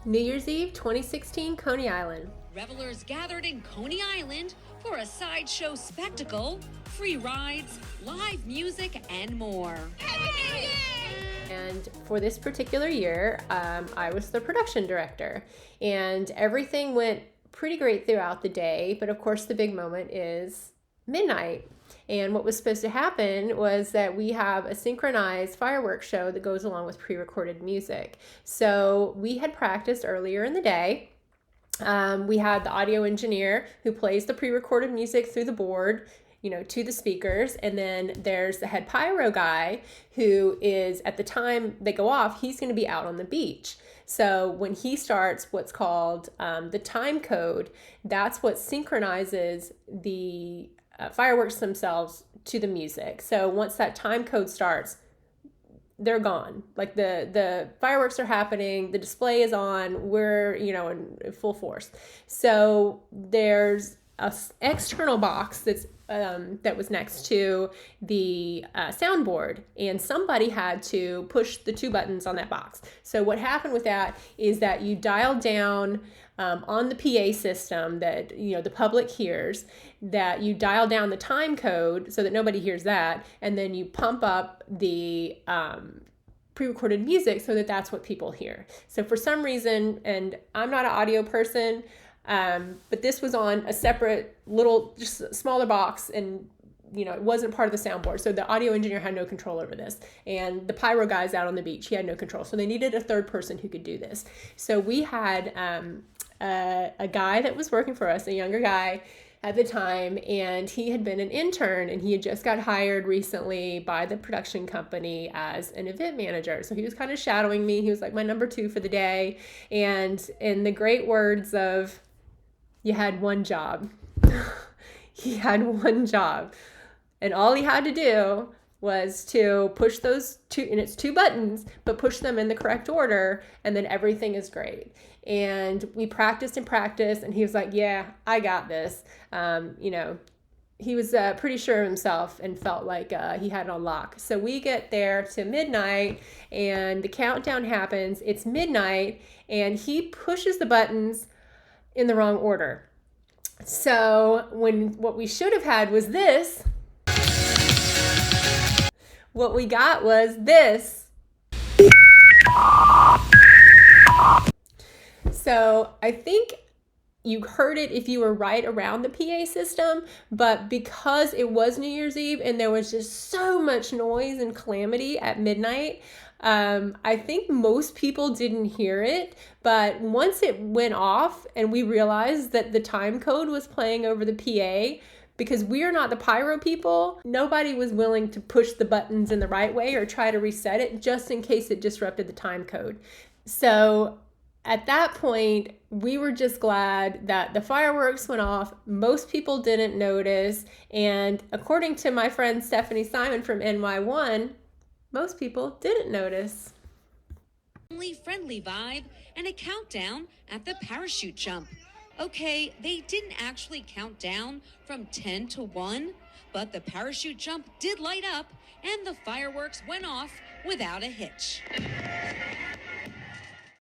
New Year's Eve 2016, Coney Island. Revelers gathered in Coney Island for a sideshow spectacle, free rides, live music, and more. And for this particular year, I was the production director, and everything went pretty great throughout the day. But of course, the big moment is midnight. And what was supposed to happen was that we have a synchronized fireworks show that goes along with pre-recorded music. So we had practiced earlier in the day. We had the audio engineer who plays the pre-recorded music through the board, to the speakers. And then there's the head pyro guy who is, at the time they go off, he's going to be out on the beach. So when he starts what's called the time code, that's what synchronizes the fireworks themselves to the music. So once that time code starts, they're gone. Like the fireworks are happening, the display is on, we're, in full force. So there's a external box that's that was next to the soundboard, and somebody had to push the two buttons on that box. So what happened with that is that you dial down on the PA system that the public hears, that you dial down the time code so that nobody hears that, and then you pump up the pre-recorded music so that that's what people hear. So for some reason, and I'm not an audio person, but this was on a separate little, just smaller box, and it wasn't part of the soundboard. So the audio engineer had no control over this, and the pyro guy's out on the beach, he had no control. So they needed a third person who could do this. So we had a guy that was working for us, a younger guy at the time, and he had been an intern, and he had just got hired recently by the production company as an event manager. So he was kind of shadowing me. He was like my number two for the day. And in the great words of, you had one job. He had one job. And all he had to do was to push those two, and it's two buttons, but push them in the correct order, and then everything is great. And we practiced and practiced, and he was like, yeah, I got this. He was pretty sure of himself and felt like he had it on lock. So we get there to midnight, and the countdown happens. It's midnight, and he pushes the buttons in the wrong order. So what we should have had was this. What we got was this. So I think you heard it if you were right around the PA system, but because it was New Year's Eve and there was just so much noise and calamity at midnight, I think most people didn't hear it. But once it went off and we realized that the time code was playing over the PA, because we're not the pyro people, nobody was willing to push the buttons in the right way or try to reset it just in case it disrupted the time code. So at that point, we were just glad that the fireworks went off. Most people didn't notice. And according to my friend Stephanie Simon from NYE, most people didn't notice. Friendly vibe and a countdown at the parachute jump. Okay, they didn't actually count down from 10 to 1, but the parachute jump did light up and the fireworks went off without a hitch.